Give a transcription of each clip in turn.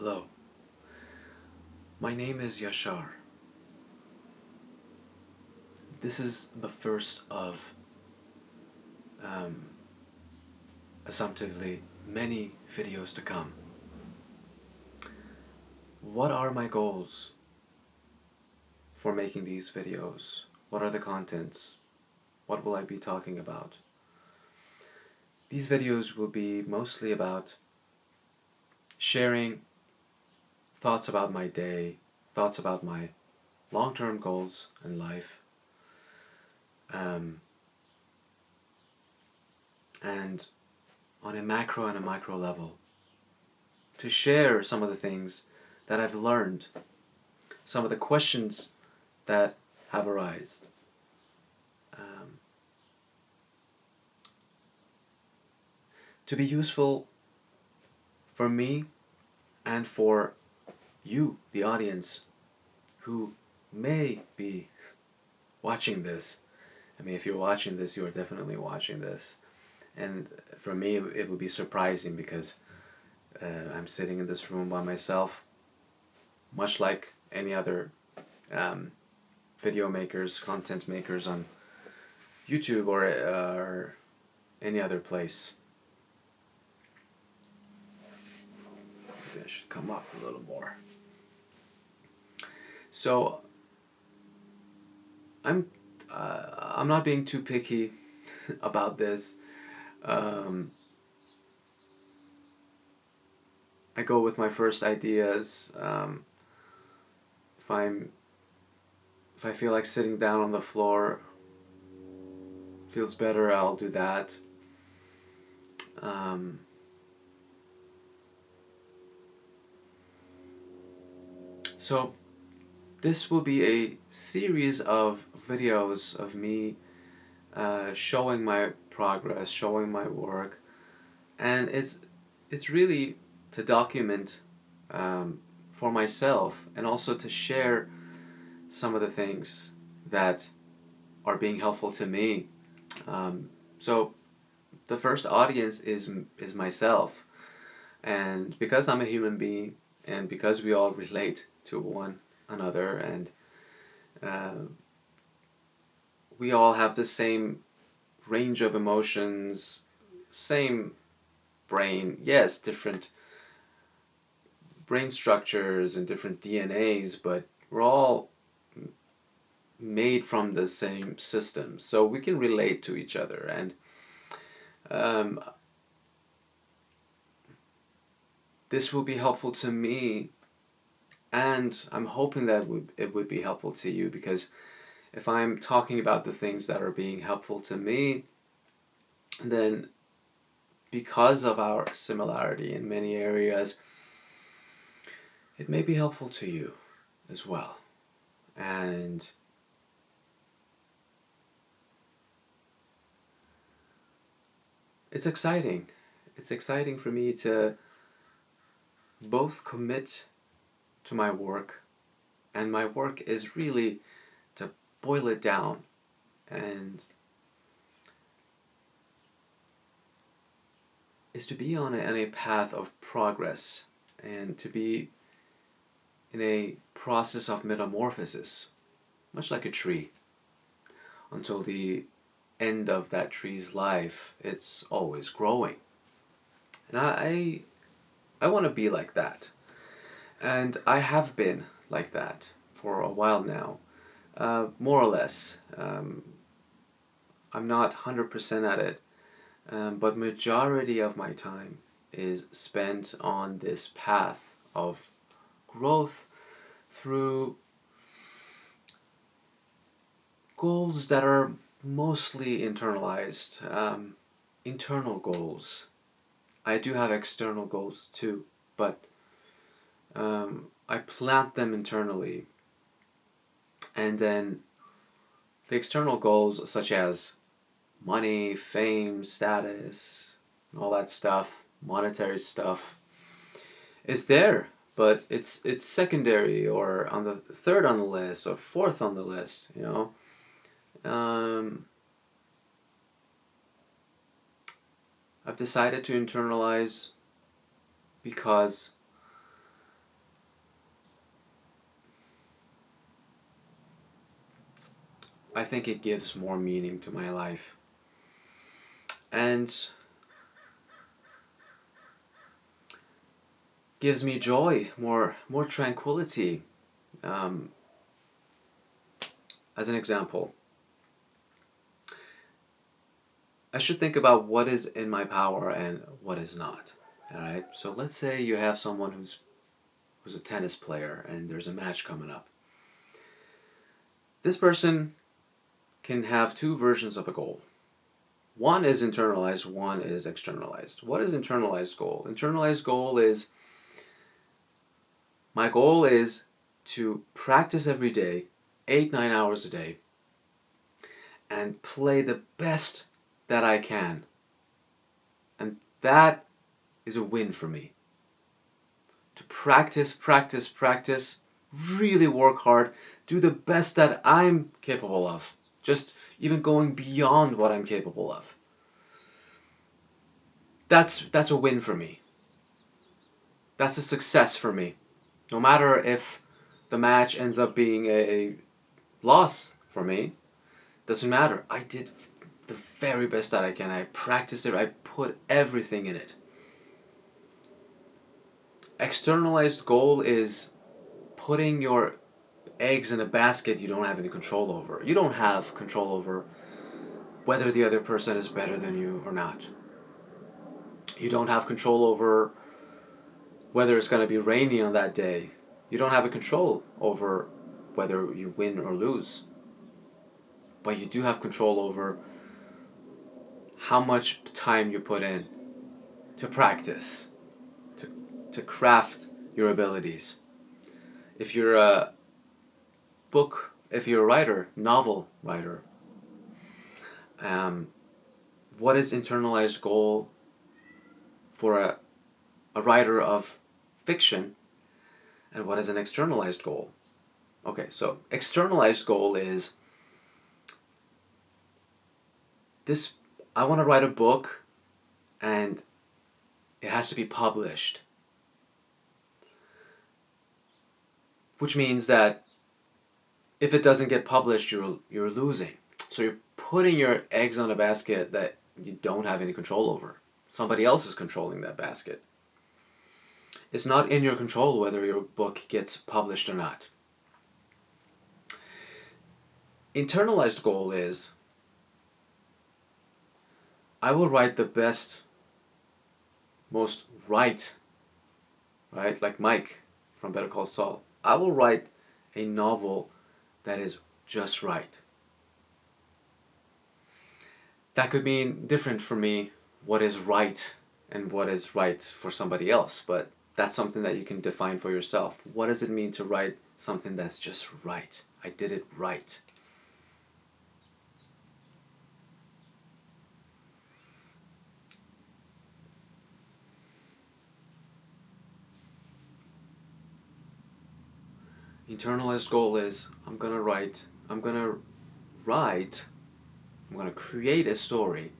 Hello, my name is Yashar. This is the first of um, assumptively many videos to come. What are my goals for making these videos? What are the contents? What will I be talking about? These videos will be mostly about sharing thoughts about my day, thoughts about my long-term goals in life, um, and on a macro and a micro level, to share some of the things that I've learned, some of the questions that have arisen. Um, to be useful for me and for you, the audience, who may be watching this. I mean, if you're watching this, you are definitely watching this. And for me, it would be surprising because I'm sitting in this room by myself, much like any other um, video makers, content makers on YouTube or any other place. Maybe I should come up a little more. So I'm I'm not being too picky about this. Um, I go with my first ideas. If I'm if I feel like sitting down on the floor feels better, I'll do that. Um, so this will be a series of videos of me showing my progress, showing my work, and it's really to document um, for myself and also to share some of the things that are being helpful to me. So the first audience is myself, and because I'm a human being, and because we all relate to one another, and uh, we all have the same range of emotions, same brain, yes, different brain structures and different DNAs, but we're all made from the same system, so we can relate to each other. And um, this will be helpful to me, and I'm hoping that it would be helpful to you, because if I'm talking about the things that are being helpful to me, then because of our similarity in many areas, it may be helpful to you as well. And it's exciting. It's exciting for me to both commit to my work, and my work is really to boil it down and is to be on a path of progress and to be in a process of metamorphosis, much like a tree. Until the end of that tree's life, it's always growing. And I want to be like that. And I have been like that for a while now, more or less. I'm not 100% at it, but majority of my time is spent on this path of growth through goals that are mostly internalized, internal goals. I do have external goals too, but I plant them internally, and then the external goals, such as money, fame, status, all that stuff, monetary stuff, is there, but it's secondary or on the third on the list or fourth on the list. Um, I've decided to internalize because I think it gives more meaning to my life. And gives me joy, more tranquility. Um, as an example, I should think about what is in my power and what is not. All right. So let's say you have someone who's a tennis player and there's a match coming up. This person can have two versions of a goal. One is internalized, one is externalized. What is internalized goal? Internalized goal is my goal is to practice every day, 8-9 hours a day, and play the best that I can. And that is a win for me. To practice, practice, practice, really work hard, do the best that I'm capable of. Just even going beyond what I'm capable of. That's a win for me. That's a success for me. No matter if the match ends up being a loss for me, doesn't matter. I did the very best that I can. I practiced it. I put everything in it. Externalized goal is putting your eggs in a basket you don't have any control over. You don't have control over whether the other person is better than you or not. You don't have control over whether it's going to be rainy on that day. You don't have a control over whether you win or lose. But you do have control over how much time you put in to practice, to craft your abilities. If you're a if you're a writer, novel writer, what is internalized goal for a writer of fiction, and what is an externalized goal? Okay, so externalized goal is this: I want to write a book and it has to be published. Which means that if it doesn't get published, you're losing. So you're putting your eggs on a basket that you don't have any control over. Somebody else is controlling that basket. It's not in your control whether your book gets published or not. Internalized goal is I will write the best, most right, like Mike from Better Call Saul. I will write a novel that is just right. That could mean different for me what is right and what is right for somebody else, but that's something that you can define for yourself. What does it mean to write something that's just right? I did it right. Internalized goal is I'm going to create a story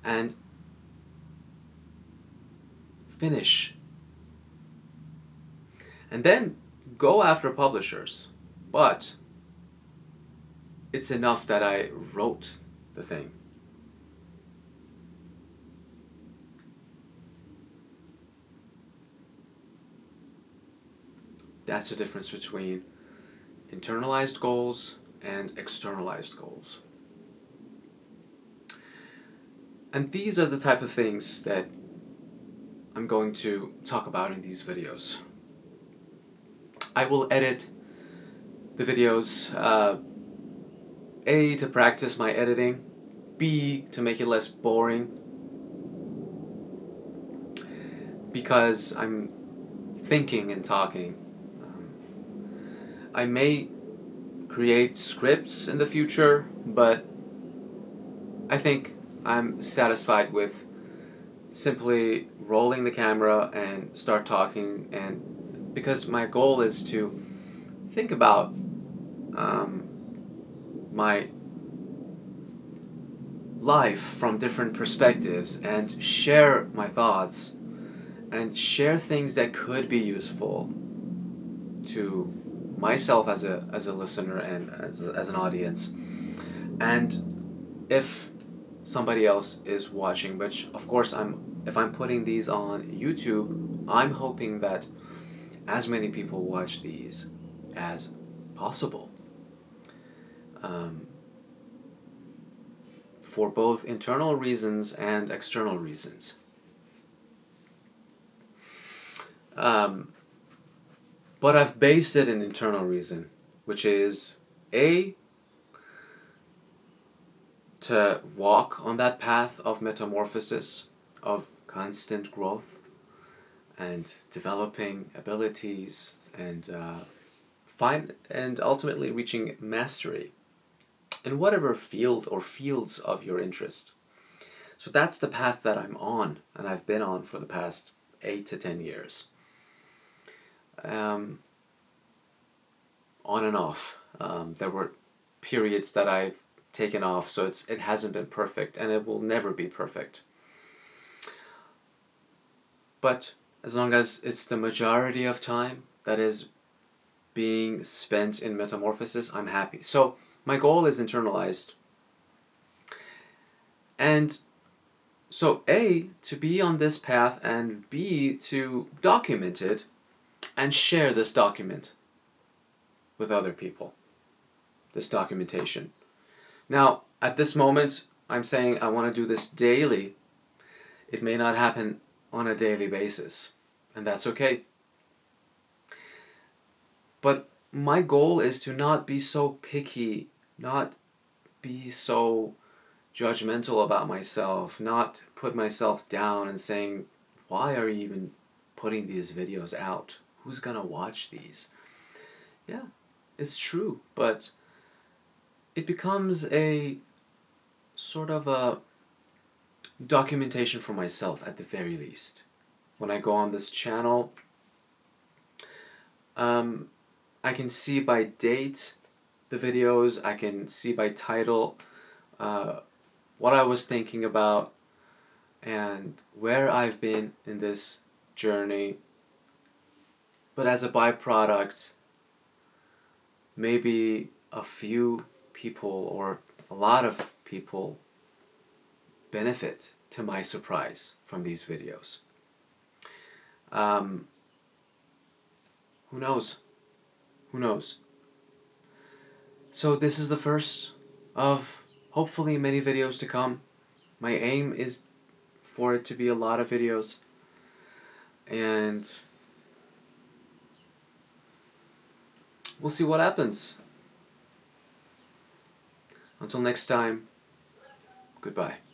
and finish. And then go after publishers. But it's enough that I wrote the thing. That's the difference between internalized goals and externalized goals. And these are the type of things that I'm going to talk about in these videos. I will edit the videos, A, to practice my editing, B, to make it less boring, because I'm thinking and talking. I may create scripts in the future, but I think I'm satisfied with simply rolling the camera and start talking, and because my goal is to think about my life from different perspectives and share my thoughts and share things that could be useful to myself as a listener and as an audience. And if somebody else is watching, which of course if I'm putting these on YouTube, I'm hoping that as many people watch these as possible. Um, for both internal reasons and external reasons. Um, but I've based it in internal reason, which is A, to walk on that path of metamorphosis, of constant growth, and developing abilities, and and ultimately reaching mastery in whatever field or fields of your interest. So that's the path that I'm on, and I've been on for the past 8 to 10 years. On and off. There were periods that I've taken off, so it hasn't been perfect, and it will never be perfect. But as long as it's the majority of time that is being spent in metamorphosis, I'm happy. So my goal is internalized. And so A, to be on this path, and B, to document it and share this document with other people, this documentation. Now, at this moment, I'm saying I want to do this daily. It may not happen on a daily basis, and that's okay. But my goal is to not be so picky, not be so judgmental about myself, not put myself down and saying, why are you even putting these videos out? Who's gonna watch these? Yeah, it's true, but it becomes a sort of a documentation for myself at the very least. When I go on this channel, I can see by date the videos, I can see by title what I was thinking about and where I've been in this journey. But as a byproduct, maybe a few people or a lot of people benefit to my surprise from these videos. Who knows? Who knows? So this is the first of hopefully many videos to come. My aim is for it to be a lot of videos. And we'll see what happens. Until next time, goodbye.